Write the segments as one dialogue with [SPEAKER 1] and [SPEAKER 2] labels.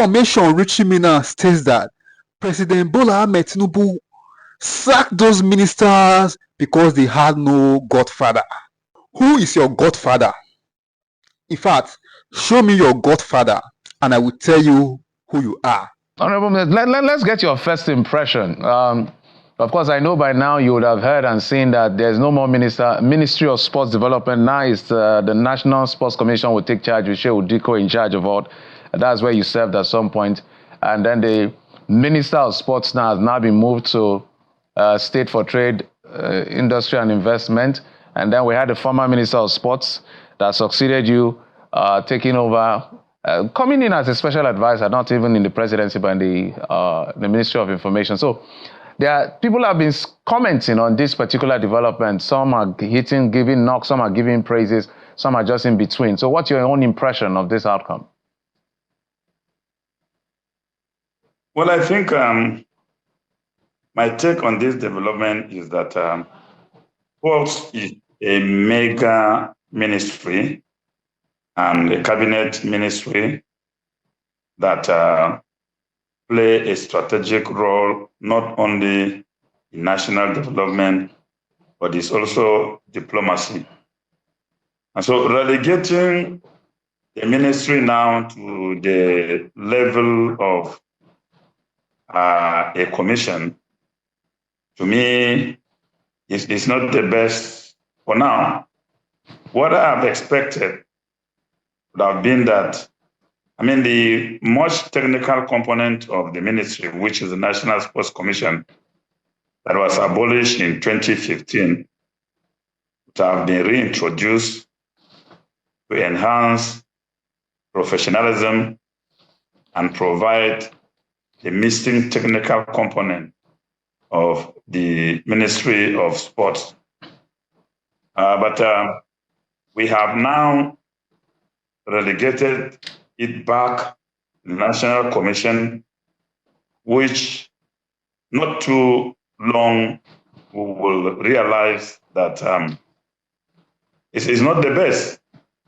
[SPEAKER 1] Information reaching me now states that President Bola Ahmed Tinubu sacked those ministers because they had no godfather. Who is your godfather? In fact, show me your godfather and I will tell you who you are.
[SPEAKER 2] Honorable, let's get your first impression. Of course, I know by now you would have heard and seen that there's no more Ministry of Sports Development. Now it's the National Sports Commission will take charge with Shehu Diko in charge of all. That's where you served at some point. And then the Minister of Sports now has now been moved to State for Trade, Industry and Investment. And then we had the former Minister of Sports that succeeded you, taking over, coming in as a special advisor, not even in the presidency, but in the Ministry of Information. So people have been commenting on this particular development. Some are giving knocks, some are giving praises, some are just in between. So what's your own impression of this outcome?
[SPEAKER 3] Well, I think my take on this development is that sports is a mega ministry and a cabinet ministry that play a strategic role not only in national development, but it's also diplomacy. And so relegating the ministry now to the level of a commission, to me, is not the best for now. What I have expected would have been that, the much technical component of the ministry, which is the National Sports Commission, that was abolished in 2015, would have been reintroduced to enhance professionalism and provide the missing technical component of the Ministry of Sports. But we have now relegated it back to the National Commission, which not too long we will realize that it is not the best,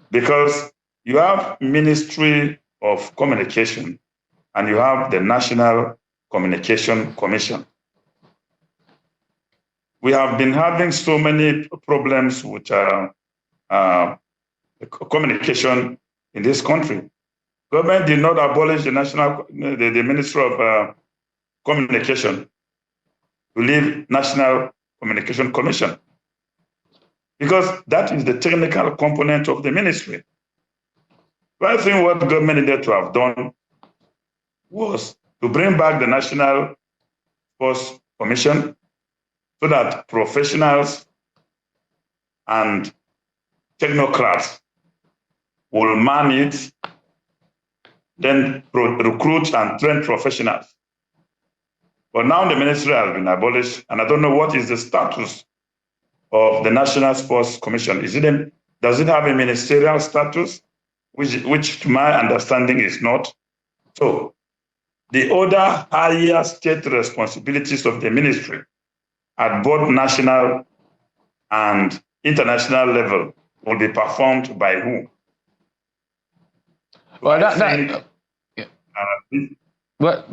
[SPEAKER 3] because you have Ministry of Communication and you have the National Communication Commission. We have been having so many problems with communication in this country. Government did not abolish the Ministry of Communication to leave National Communication Commission, because that is the technical component of the ministry. So I think what the government needed to have done was to bring back the National Sports Commission so that professionals and technocrats will man it, then recruit and train professionals. But now the ministry has been abolished, and I don't know what is the status of the National Sports Commission. Does it have a ministerial status, which to my understanding is not? So the other higher state responsibilities of the ministry at both national and international level will be performed by who?
[SPEAKER 2] Well,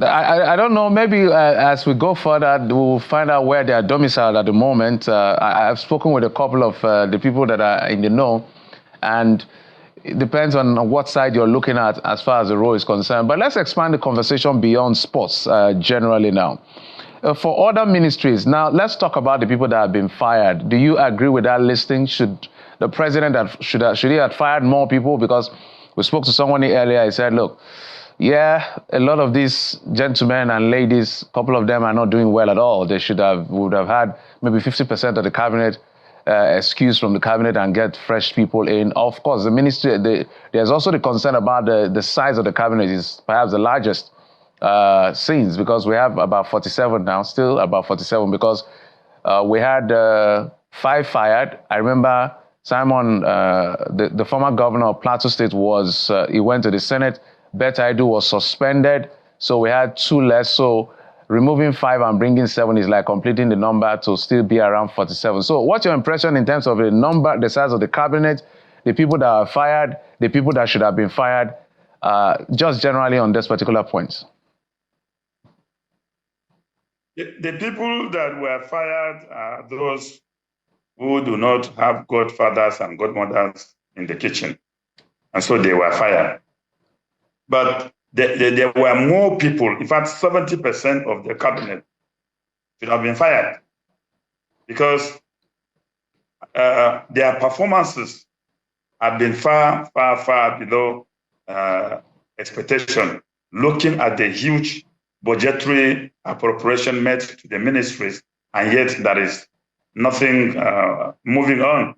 [SPEAKER 2] I don't know. Maybe as we go further, we'll find out where they are domiciled at the moment. I've spoken with a couple of the people that are in the know, and it depends on what side you're looking at as far as the role is concerned. But let's expand the conversation beyond sports generally now. For other ministries, now let's talk about the people that have been fired. Do you agree with that listing? Should the president should he have fired more people? Because we spoke to someone earlier. He said, "Look, yeah, a lot of these gentlemen and ladies, a couple of them are not doing well at all. They would have had maybe 50% of the cabinet excused from the cabinet and get fresh people in." Of course, the ministry. There's also the concern about the size of the cabinet is perhaps the largest since, because we have about 47 now, still about 47, because we had 5 fired. I remember Simon, the former governor of Plateau State, he went to the Senate. Betaidu was suspended, so we had 2 less. So removing 5 and bringing 7 is like completing the number to still be around 47. So what's your impression in terms of the number, the size of the cabinet, the people that are fired, the people that should have been fired, just generally on this particular point?
[SPEAKER 3] The people that were fired are those who do not have godfathers and godmothers in the kitchen. And so they were fired. But there were more people. In fact, 70% of the cabinet should have been fired because their performances have been far, far, far below expectation, looking at the huge budgetary appropriation made to the ministries, and yet there is nothing moving on.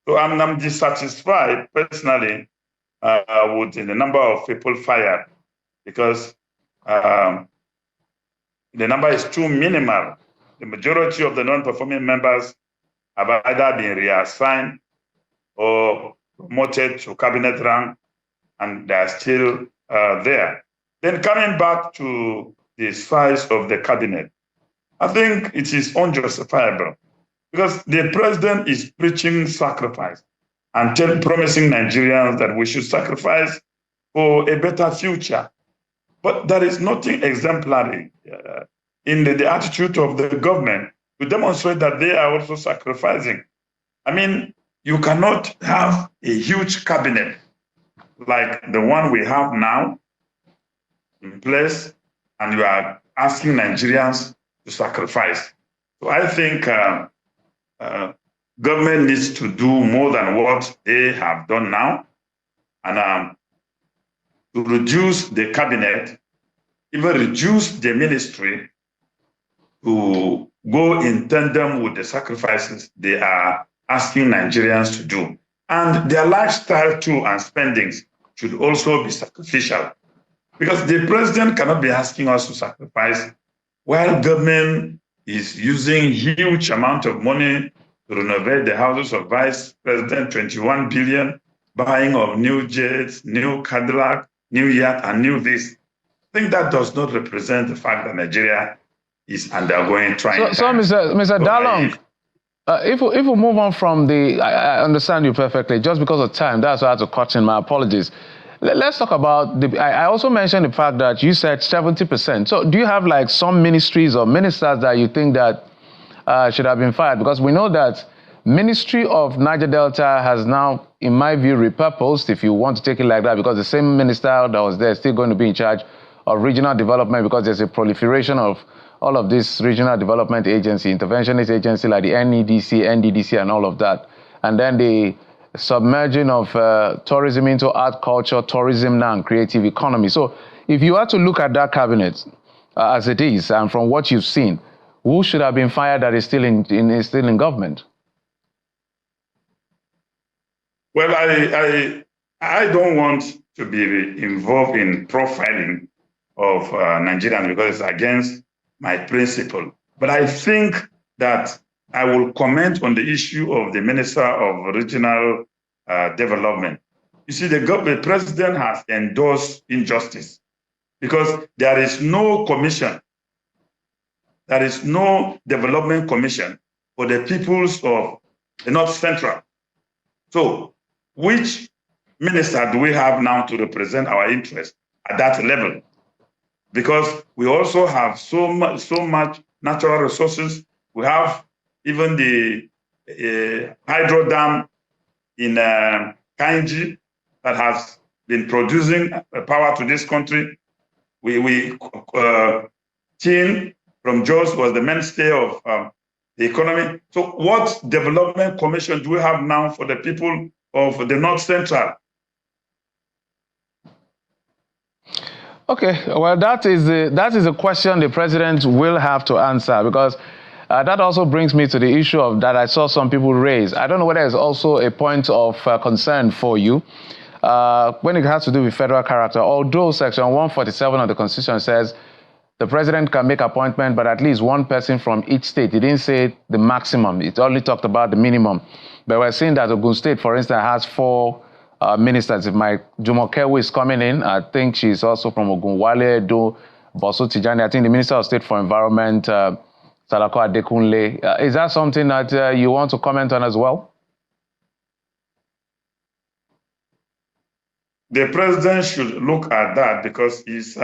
[SPEAKER 3] So I'm dissatisfied personally with the number of people fired because the number is too minimal. The majority of the non-performing members have either been reassigned or promoted to cabinet rank, and they are still there. Then coming back to the size of the cabinet, I think it is unjustifiable because the president is preaching sacrifice and promising Nigerians that we should sacrifice for a better future. But there is nothing exemplary in the attitude of the government to demonstrate that they are also sacrificing. I mean, you cannot have a huge cabinet like the one we have now in place, and you are asking Nigerians to sacrifice. So I think government needs to do more than what they have done now, and to reduce the cabinet, even reduce the ministry to go in tandem with the sacrifices they are asking Nigerians to do. And their lifestyle too and spendings should also be sacrificial. Because the president cannot be asking us to sacrifice while government is using huge amount of money to renovate the houses of vice president, 21 billion, buying of new jets, new Cadillac, new yacht, and new this. I think that does not represent the fact that Nigeria is undergoing trying.
[SPEAKER 2] So Mr. Dalong, if we move on from I understand you perfectly. Just because of time, that's why I had to cut in. My apologies. Let's talk about I also mentioned the fact that you said 70%. So do you have like some ministries or ministers that you think that should have been fired? Because we know that Ministry of Niger Delta has now, in my view, repurposed, if you want to take it like that, because the same minister that was there is still going to be in charge of regional development, because there's a proliferation of all of this regional development agency, interventionist agency like the NEDC, NDDC, and all of that. And then the submerging of tourism into art, culture, tourism now, and creative economy. So if you had to look at that cabinet as it is, and from what you've seen, who should have been fired that is still in government?
[SPEAKER 3] Well, I don't want to be involved in profiling of Nigerians because it's against my principle. But I think that I will comment on the issue of the Minister of Regional Development. You see, the president has endorsed injustice because there is no commission, there is no development commission for the peoples of the North Central. So, which minister do we have now to represent our interests at that level? Because we also have so much natural resources. We have even the hydro dam in Kainji that has been producing power to this country. Tin from Jos was the mainstay of the economy. So what development commission do we have now for the people of the North Central?
[SPEAKER 2] Okay, well, that is a question the president will have to answer, because that also brings me to the issue of that I saw some people raise. I don't know whether it's also a point of concern for you when it has to do with federal character, although Section 147 of the Constitution says the president can make appointment, but at least one person from each state. It didn't say the maximum. It only talked about the minimum. But we're seeing that Ogun State, for instance, has 4 ministers. If my Jumokewu is coming in, I think she's also from Ogunwale, Edo, Boso Tijani. I think the Minister of State for Environment, Salako Adekunle. Is that something that you want to comment on as well?
[SPEAKER 3] the president should look at that because he's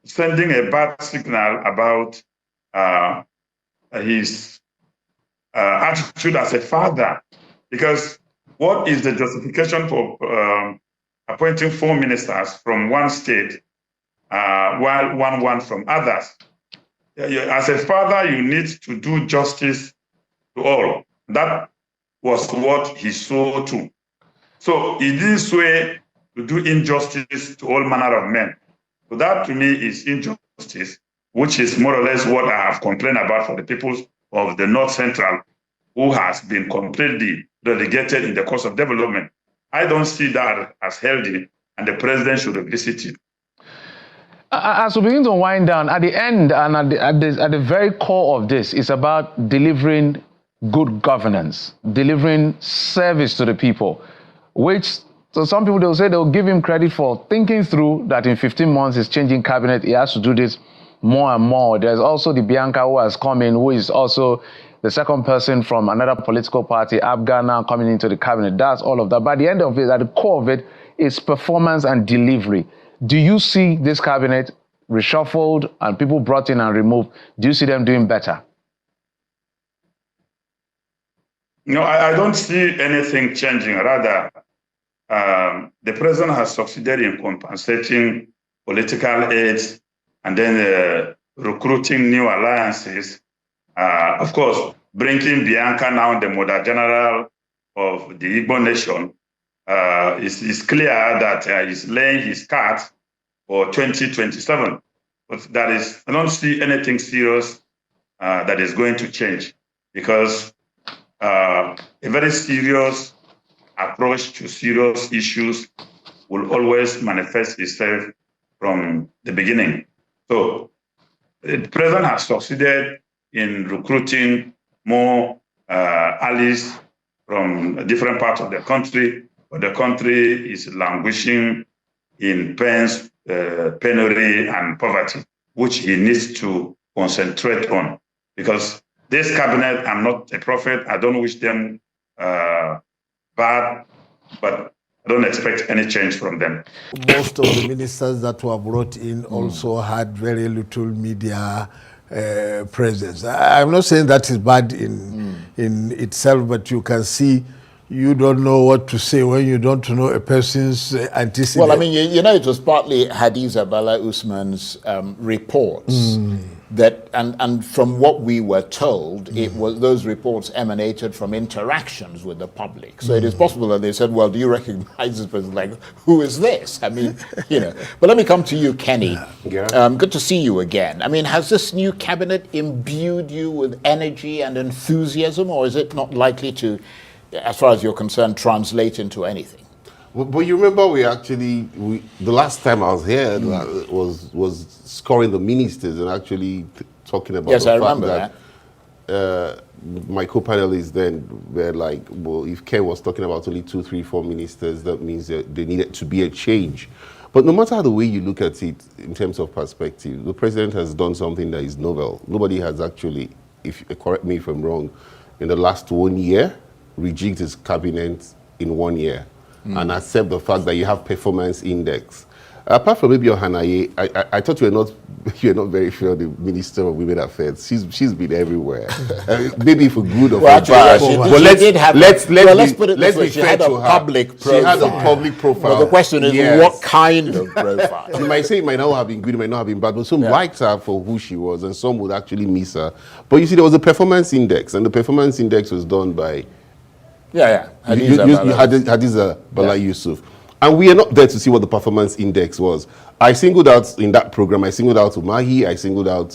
[SPEAKER 3] sending a bad signal about his attitude as a father. Because what is the justification for appointing 4 ministers from one state while one from others? As a father, you need to do justice to all. That was what he saw too. So he didn't swear to do injustice to all manner of men. So that to me is injustice, which is more or less what I have complained about for the people of the North Central, who has been completely relegated in the course of development. I don't see that as healthy, and the president should revisit it.
[SPEAKER 2] As we begin to wind down, at the end and at the very core of this is about delivering good governance, delivering service to the people, which so some people, they'll say they'll give him credit for thinking through that in 15 months he's changing cabinet, he has to do this more and more. There's also the Bianca who has come in, who is also the second person from another political party, Abga, now coming into the cabinet. That's all of that. But at the end of it, at the core of it, is performance and delivery. Do you see this cabinet reshuffled and people brought in and removed? Do you see them doing better?
[SPEAKER 3] No, I don't see anything changing. Rather, the president has succeeded in compensating political aids and then recruiting new alliances. Of course, bringing Bianca now the Mother General of the Igbo nation, it's clear that he's laying his cards for 2027. But that is, I don't see anything serious that is going to change, because a very serious approach to serious issues will always manifest itself from the beginning. So the president has succeeded in recruiting more allies from different parts of the country, but the country is languishing in pains, penury, and poverty, which he needs to concentrate on. Because this cabinet, I'm not a prophet, I don't wish them bad, but I don't expect any change from them.
[SPEAKER 4] Most of the ministers that were brought in also had very little media presence. I'm not saying that is bad in itself, but you can see you don't know what to say when you don't know a person's antecedent.
[SPEAKER 5] Well, I mean, you know, it was partly Hadiza Bala Usman's reports that, and from what we were told, it was those reports emanated from interactions with the public. So it is possible that they said, well, do you recognize this person? Like, who is this? I mean, you know. But let me come to you, Kenny.
[SPEAKER 6] Yeah.
[SPEAKER 5] Good to see you again. I mean, has this new cabinet imbued you with energy and enthusiasm, or is it not likely to, as far as you're concerned, translate into anything?
[SPEAKER 6] But you remember the last time I was here was scoring the ministers and actually talking about
[SPEAKER 5] yes,
[SPEAKER 6] the
[SPEAKER 5] I
[SPEAKER 6] fact
[SPEAKER 5] remember
[SPEAKER 6] that my co-panelists then were like, well, if Ken was talking about only 2, 3, 4 ministers, that means that there needed to be a change. But no matter the way you look at it in terms of perspective, the president has done something that is novel. Nobody has actually, if correct me if I'm wrong, in the last 1 year, rejigged his cabinet in 1 year. And accept the fact that you have performance index. Apart from maybe Ohanaye, I thought you're not very sure the Minister of Women Affairs. She's been everywhere. Maybe for good or for bad. But let's put it this way. She had a public profile. She had a public profile.
[SPEAKER 5] But the question is, what kind of profile?
[SPEAKER 6] You might say it might not have been good, it might not have been bad, but some liked her for who she was, and some would actually miss her. But you see, there was a performance index, and the performance index was done by Hadiza Bala Yusuf. And we are not there to see what the performance index was. I singled out in that program, I singled out Umahi, I singled out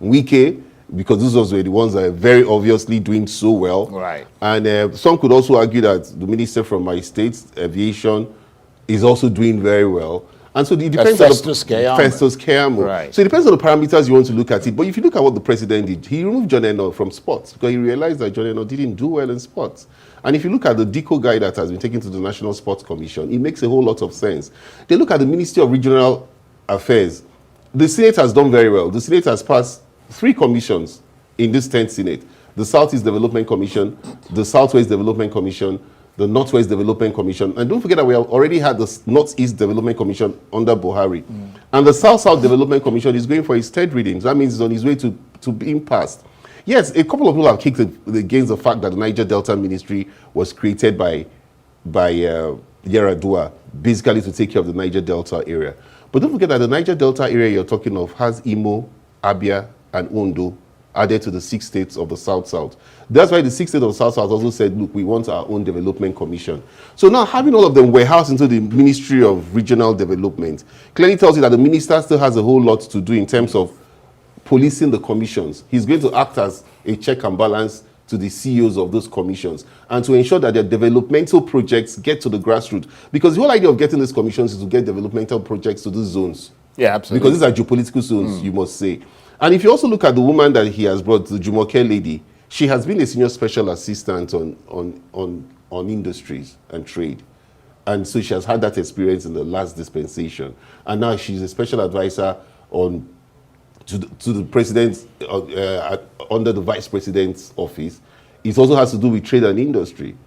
[SPEAKER 6] Wike, because those were the ones that are very obviously doing so well.
[SPEAKER 5] Right.
[SPEAKER 6] And some could also argue that the minister from my state, aviation, is also doing very well. And so it depends on
[SPEAKER 5] Festus
[SPEAKER 6] Keyamo.
[SPEAKER 5] Right.
[SPEAKER 6] So it depends on the parameters you want to look at it. But if you look at what the president did, he removed John Eno from sports because he realized that John Eno didn't do well in sports. And if you look at the DECO guide that has been taken to the National Sports Commission, it makes a whole lot of sense. They look at the Ministry of Regional Affairs. The Senate has done very well. The Senate has passed 3 commissions in this 10th Senate. The Southeast Development Commission, the Southwest Development Commission, the Northwest Development Commission. And don't forget that we have already had the Northeast Development Commission under Buhari. And the South-South Development Commission is going for its third reading. So that means it's on its way to being passed. Yes, a couple of people have kicked against the fact that the Niger Delta Ministry was created by Yaradua, basically to take care of the Niger Delta area. But don't forget that the Niger Delta area you're talking of has Imo, Abia, and Ondo added to the 6 states of the South-South. That's why the 6 states of the South-South also said, look, we want our own development commission. So now having all of them warehoused into the Ministry of Regional Development clearly tells you that the minister still has a whole lot to do in terms of policing the commissions. He's going to act as a check and balance to the CEOs of those commissions and to ensure that their developmental projects get to the grassroots. Because the whole idea of getting these commissions is to get developmental projects to these zones.
[SPEAKER 5] Yeah, absolutely.
[SPEAKER 6] Because these are geopolitical zones, you must say. And if you also look at the woman that he has brought, the Jumoke lady, she has been a senior special assistant on industries and trade. And so she has had that experience in the last dispensation. And now she's a special advisor to the president under the vice president's office. It also has to do with trade and industry.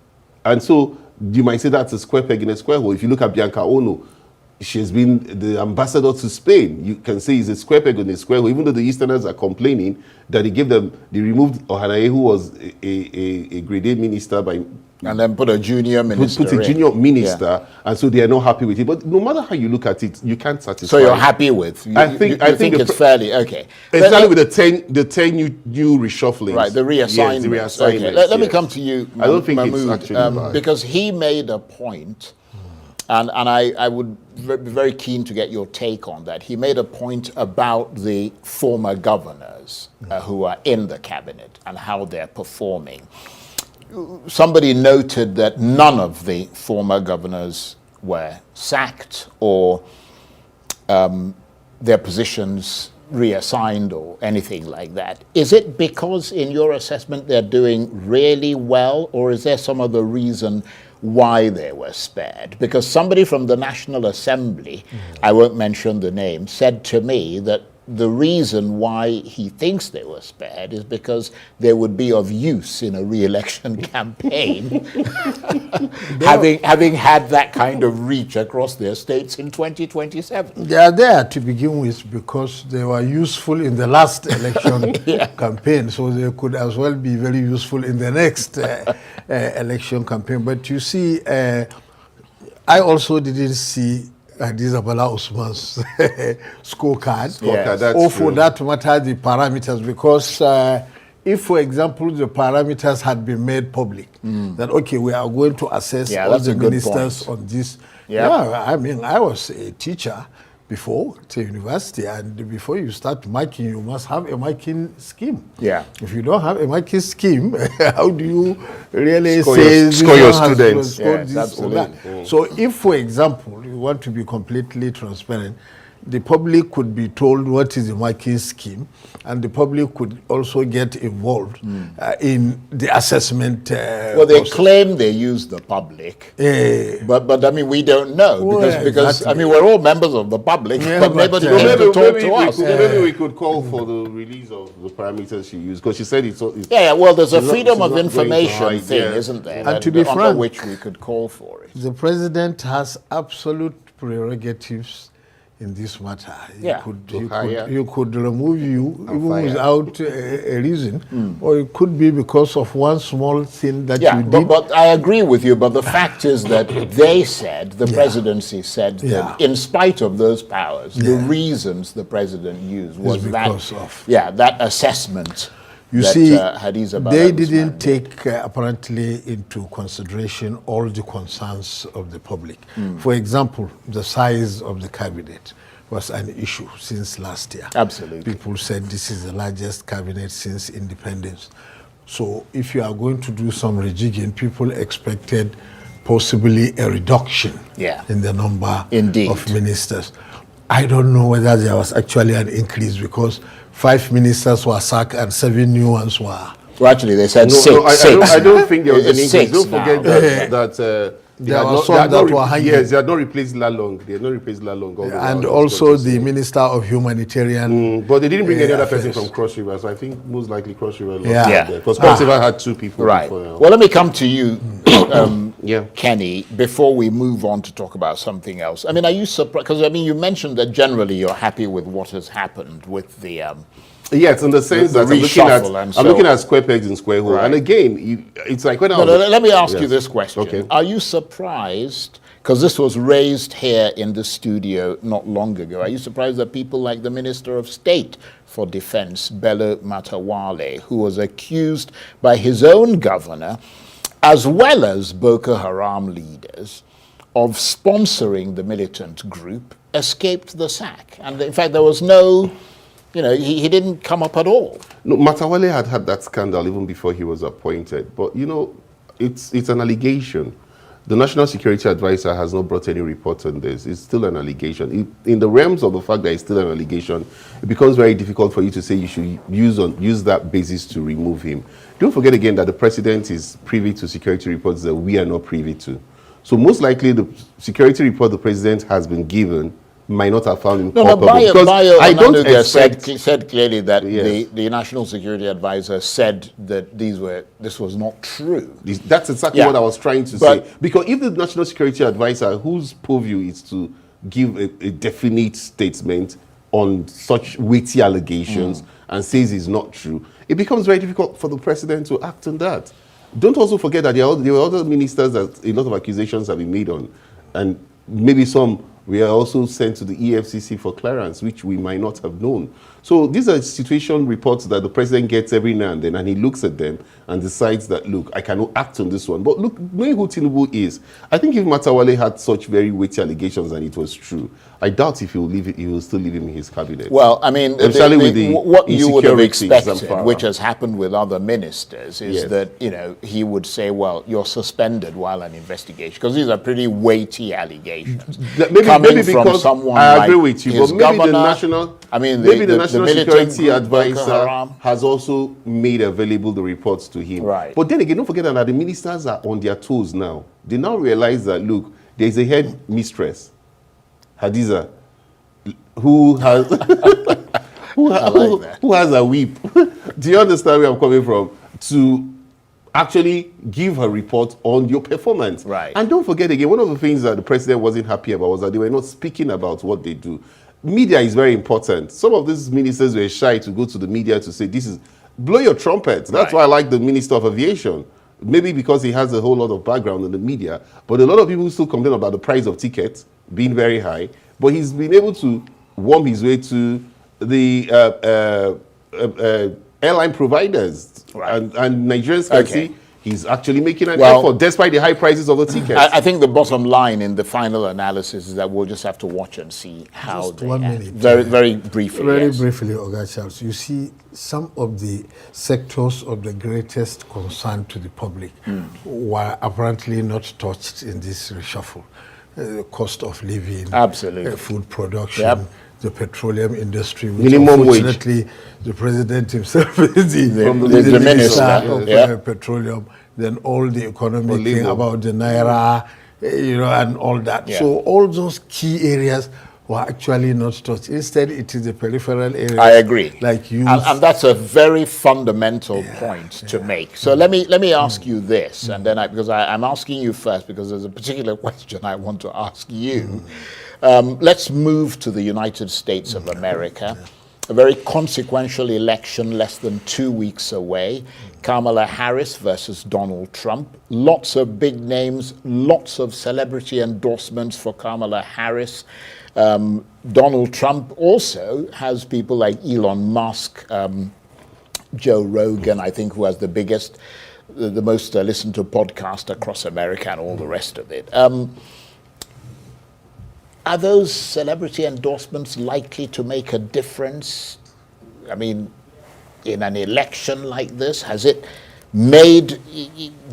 [SPEAKER 6] And so you might say that's a square peg in a square hole. If you look at Bianca Ono, she has been the ambassador to Spain. You can say it's a square peg in a square hole, even though the Easterners are complaining that they removed Ohanaye, who was a grade A minister
[SPEAKER 5] and then put a junior minister.
[SPEAKER 6] Put a junior minister, and so they are not happy with it. But no matter how you look at it, you can't satisfy.
[SPEAKER 5] So you're happy with? I think it's fairly okay.
[SPEAKER 6] Exactly, with the 10 new reshufflings.
[SPEAKER 5] Right, the reassignments.
[SPEAKER 6] Yes,
[SPEAKER 5] okay. Let me come to you,
[SPEAKER 6] I don't think
[SPEAKER 5] Mahmood,
[SPEAKER 6] it's actually bad.
[SPEAKER 5] because he made a point, and I would be very keen to get your take on that. He made a point about the former governors who are in the cabinet and how they're performing. Somebody noted that none of the former governors were sacked or their positions reassigned or anything like that. Is it because, in your assessment, they're doing really well, or is there some other reason why they were spared? Because somebody from the National Assembly, I won't mention the name, said to me that the reason why he thinks they were spared is because they would be of use in a re-election campaign, having had that kind of reach across their states in 2027.
[SPEAKER 4] They are there to begin with because they were useful in the last election campaign, so they could as well be very useful in the next election campaign. But you see, I also didn't see Isabella Usman's scorecard. Or for that matter, the parameters, because if, for example, the parameters had been made public, that, okay, we are going to assess all the ministers on this. Yeah, I mean, I was a teacher before to university, and before you start marking, you must have a marking scheme.
[SPEAKER 5] Yeah.
[SPEAKER 4] If you don't have a marking scheme, how do you really
[SPEAKER 6] score
[SPEAKER 4] your
[SPEAKER 6] students?
[SPEAKER 4] Yes, absolutely. So if, for example, you want to be completely transparent, the public could be told what is the marking scheme, and the public could also get involved in the assessment
[SPEAKER 5] well, they
[SPEAKER 4] process.
[SPEAKER 5] claim they use the public, but I mean, we don't know, because exactly. I mean, we're all members of the public, but nobody came to talk to us.
[SPEAKER 6] Maybe we could call for the release of the parameters she used, because she said it's
[SPEAKER 5] well, there's a freedom of information thing, isn't there?
[SPEAKER 4] And to be frank,
[SPEAKER 5] under which we could call for it.
[SPEAKER 4] The president has absolute prerogatives in this matter. You could remove you even without a reason, or it could be because of one small thing that you did.
[SPEAKER 5] But I agree with you, but the fact is that they said, the presidency said, that in spite of those powers, the reasons the president used was that assessment.
[SPEAKER 4] You see, they didn't take apparently into consideration all the concerns of the public. For example, the size of the cabinet was an issue since last year.
[SPEAKER 5] Absolutely.
[SPEAKER 4] People said this is the largest cabinet since independence. So if you are going to do some rejigging, people expected possibly a reduction in the number of ministers. I don't know whether there was actually an increase, because 5 ministers were sacked and 7 new ones were.
[SPEAKER 5] Well, actually, they said 6.
[SPEAKER 6] I don't think there was an increase. Don't forget that
[SPEAKER 4] there were some that were hanging.
[SPEAKER 6] Yes, they had not replaced Lalong. They had not replaced Lalong.
[SPEAKER 4] And also the Minister of Humanitarian.
[SPEAKER 6] But they didn't bring any other person from Cross River, so I think most likely Cross River lost there. Because Cross River had 2 people.
[SPEAKER 5] Right. Well, let me come to you, Kenny, before we move on to talk about something else. I mean, are you surprised? Because, I mean, you mentioned that generally you're happy with what has happened with the...
[SPEAKER 6] Yes, in the sense that I'm looking at square pegs in square hole. Right. And again, it's like when
[SPEAKER 5] let me ask you this question. Okay. Are you surprised, because this was raised here in the studio not long ago, are you surprised that people like the Minister of State for Defense, Bello Matawale, who was accused by his own governor, as well as Boko Haram leaders, of sponsoring the militant group, escaped the sack? And in fact, there was no... You know, he didn't come up at all.
[SPEAKER 6] No, Matwale had that scandal even before he was appointed. But, you know, it's an allegation. The National Security Advisor has not brought any report on this. It's still an allegation. In the realms of the fact that it's still an allegation, it becomes very difficult for you to say you should use that basis to remove him. Don't forget again that the president is privy to security reports that we are not privy to. So most likely the security report the president has been given might not have found him culpable.
[SPEAKER 5] I don't expect... said clearly that the National Security Advisor said that this was not true.
[SPEAKER 6] That's exactly what I was trying to say. Because if the National Security Advisor, whose purview is to give a definite statement on such weighty allegations and says it's not true, it becomes very difficult for the president to act on that. Don't also forget that there were other ministers that a lot of accusations have been made on, and maybe some we are also sent to the EFCC for clearance, which we might not have known. So these are situation reports that the president gets every now and then, and he looks at them and decides that, look, I cannot act on this one. But look, knowing who Tinubu is, I think if Matawale had such very weighty allegations and it was true, I doubt if he will still leave him in his cabinet.
[SPEAKER 5] Well, I mean, what you would have expected, which has happened with other ministers, is that, you know, he would say, well, you're suspended while an investigation, because these are pretty weighty allegations.
[SPEAKER 6] Maybe from someone I agree with you, but maybe the National Security Advisor has also made available the reports to him.
[SPEAKER 5] Right.
[SPEAKER 6] But then again, don't forget that the ministers are on their toes now. They now realize that, look, there's a head mistress, Hadiza, who has who has a whip. Do you understand where I'm coming from? To actually give her report on your performance.
[SPEAKER 5] Right.
[SPEAKER 6] And don't forget again, one of the things that the president wasn't happy about was that they were not speaking about what they do. Media is very important. Some of these ministers were shy to go to the media to say, this is, blow your trumpet. That's why I like the Minister of Aviation. Maybe because he has a whole lot of background in the media, but a lot of people still complain about the price of tickets being very high, but he's been able to worm his way to the airline providers.
[SPEAKER 5] Right.
[SPEAKER 6] And Nigerians can see he's actually making an effort despite the high prices of the tickets.
[SPEAKER 5] I think the bottom line in the final analysis is that we'll just have to watch and see how
[SPEAKER 4] just 1 minute.
[SPEAKER 5] Very briefly.
[SPEAKER 4] Very briefly, Oga Charles. You see, some of the sectors of the greatest concern to the public were apparently not touched in this reshuffle. Cost of living,
[SPEAKER 5] absolutely,
[SPEAKER 4] food production, the petroleum industry, which
[SPEAKER 6] minimum
[SPEAKER 4] unfortunately
[SPEAKER 6] wage.
[SPEAKER 4] The president himself is the
[SPEAKER 5] minister
[SPEAKER 4] of petroleum. Then all the economic thing about the naira, you know, and all that. So all those key areas were actually not touched. Instead, it is the peripheral areas.
[SPEAKER 5] I agree.
[SPEAKER 4] Like you,
[SPEAKER 5] and that's a very fundamental point to make. So let me ask you this, and then because I'm asking you first because there's a particular question I want to ask you. Let's move to the United States of America. A very consequential election less than 2 weeks away. Kamala Harris versus Donald Trump. Lots of big names, lots of celebrity endorsements for Kamala Harris. Donald Trump also has people like Elon Musk, Joe Rogan, I think, who has the biggest, the most listened to podcast across America and all the rest of it. Are those celebrity endorsements likely to make a difference? I mean, in an election like this, has it made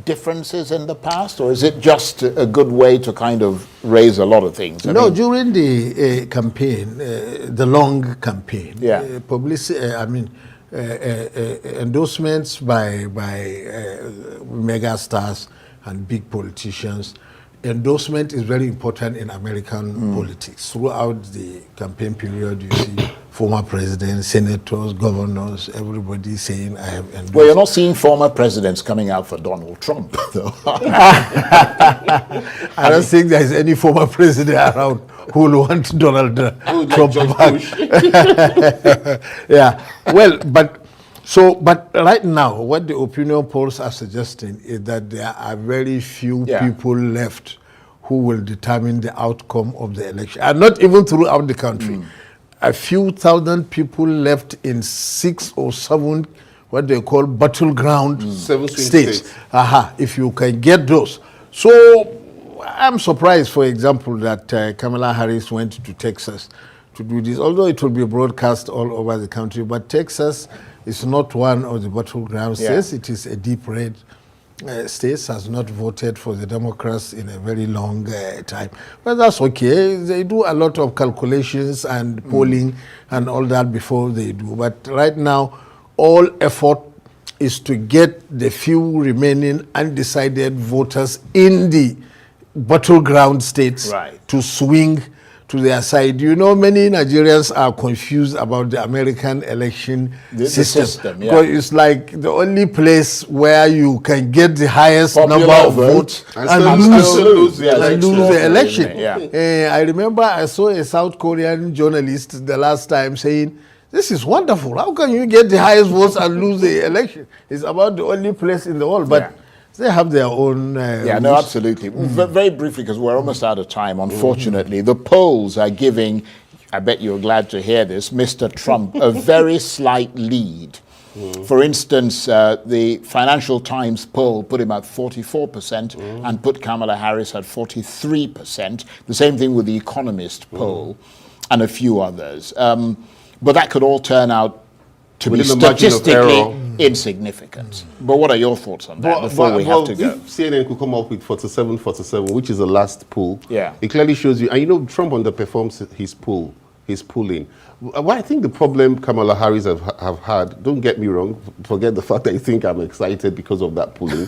[SPEAKER 5] differences in the past, or is it just a good way to kind of raise a lot of things? I mean,
[SPEAKER 4] during the campaign, the long campaign, publicity, endorsements by mega stars and big politicians. Endorsement is very important in American politics. Throughout the campaign period, you see former presidents, senators, governors, everybody saying I have endorsed.
[SPEAKER 5] Well, you're not seeing former presidents coming out for Donald Trump, though.
[SPEAKER 4] I don't think there's any former president around who will want Donald Trump back. Yeah, well, but right now, what the opinion polls are suggesting is that there are very few people left who will determine the outcome of the election, and not even throughout the country. A few thousand people left in 6 or 7, what they call battleground states. If you can get those. So I'm surprised, for example, that Kamala Harris went to Texas to do this, although it will be broadcast all over the country. But Texas is not one of the battleground states. It is a deep red states, has not voted for the Democrats in a very long time. But that's okay. They do a lot of calculations and polling and all that before they do. But right now, all effort is to get the few remaining undecided voters in the battleground states to swing to their side. You know, many Nigerians are confused about the American election system. Because it's like the only place where you can get the highest number of votes and lose the election. I remember I saw a South Korean journalist the last time saying, this is wonderful. How can you get the highest votes and lose the election? It's about the only place in the world. But they have their own
[SPEAKER 5] no, absolutely. Very briefly, because we're almost out of time, unfortunately. The polls are giving, I bet you're glad to hear this, Mr. Trump a very slight lead. For instance, the Financial Times poll put him at 44% and put Kamala Harris at 43%. The same thing with the Economist poll and a few others. But that could all turn out to be statistically insignificant. But what are your thoughts on that before we have to go?
[SPEAKER 6] If CNN could come up with 47, which is the last poll, it clearly shows you, and you know, Trump underperforms his polling. Well, I think the problem Kamala Harris have had, don't get me wrong, forget the fact that you think I'm excited because of that polling.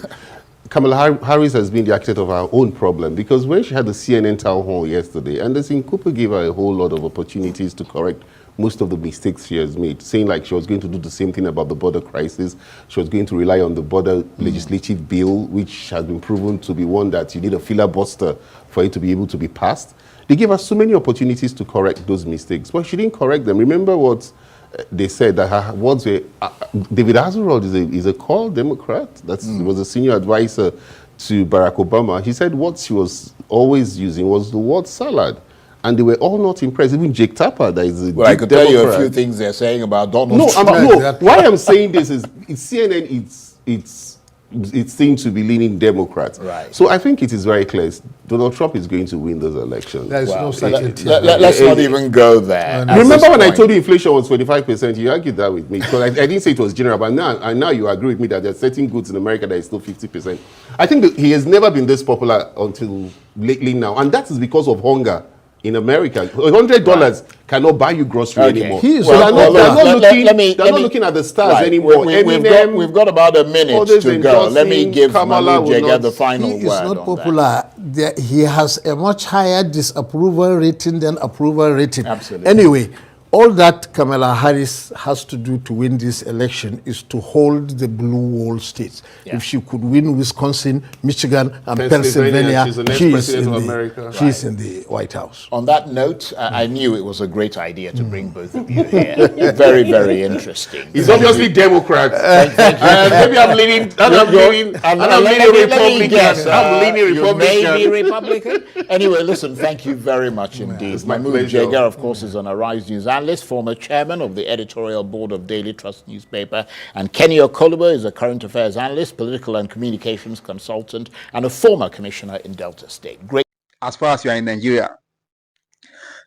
[SPEAKER 6] Kamala Harris has been the architect of our own problem, because when she had the CNN town hall yesterday, Anderson Cooper gave her a whole lot of opportunities to correct most of the mistakes she has made, saying like she was going to do the same thing about the border crisis. She was going to rely on the border legislative bill, which has been proven to be one that you need a filibuster for it to be able to be passed. They gave us so many opportunities to correct those mistakes, but she didn't correct them. Remember what they said, that her words were, David Axelrod is a core Democrat, that was a senior advisor to Barack Obama. He said what she was always using was the word salad. And they were all not impressed. Even Jake Tapper, that is a
[SPEAKER 5] I could tell you a few things they're saying about Donald Trump.
[SPEAKER 6] No, why I'm saying this is CNN, it's seen to be leaning Democrat. So I think it is very clear. Donald Trump is going to win those elections.
[SPEAKER 4] There's no certainty.
[SPEAKER 5] Let's not even go there.
[SPEAKER 6] Remember when I told you inflation was 25%, you argued that with me. Because I didn't say it was general, but now you agree with me that there are certain goods in America that is still 50%. I think that he has never been this popular until lately now. And that is because of hunger. In America, $100 cannot buy you grocery anymore. They're not looking at the stars anymore.
[SPEAKER 5] We've got about a minute to go. Let me give Malu Jega the final word.
[SPEAKER 4] He is not popular. He has a much higher disapproval rating than approval rating.
[SPEAKER 5] Absolutely.
[SPEAKER 4] Anyway, all that Kamala Harris has to do to win this election is to hold the blue wall states. If she could win Wisconsin, Michigan, and Pennsylvania, she's in the White House.
[SPEAKER 5] On that note, I knew it was a great idea to bring both of you here. Very, very interesting.
[SPEAKER 6] He's obviously Democrat. Maybe I'm leaning Republican. I'm leaning Republican.
[SPEAKER 5] Maybe Republican. Anyway, listen, thank you very much indeed. Mahmoud Jega, of course, is an Arise News analyst, former chairman of the editorial board of Daily Trust newspaper, and Kenny Okolobo is a current affairs analyst, political and communications consultant, and a former commissioner in Delta State. Great.
[SPEAKER 1] As far as you are in Nigeria,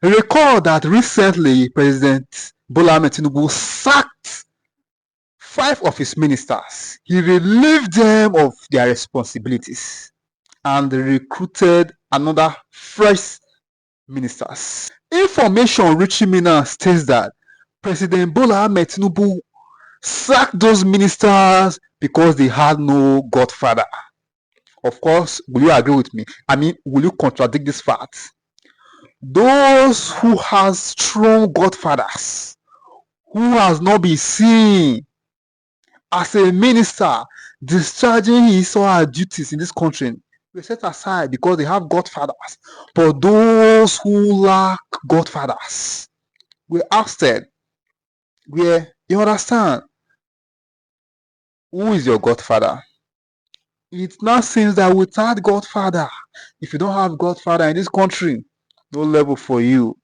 [SPEAKER 1] recall that recently President Bola Ahmed Tinubu sacked 5 of his ministers. He relieved them of their responsibilities and recruited another fresh ministers. Information reaching me now states that President Bola Ahmed Tinubu sacked those ministers because they had no godfather. Of course, will you agree with me? I mean, will you contradict this fact? Those who have strong godfathers who has not been seen as a minister discharging his or her duties in this country were set aside because they have godfathers. But those who lack godfathers were ousted. Where you understand? Who is your godfather? It now seems that without godfather, if you don't have godfather in this country, no level for you.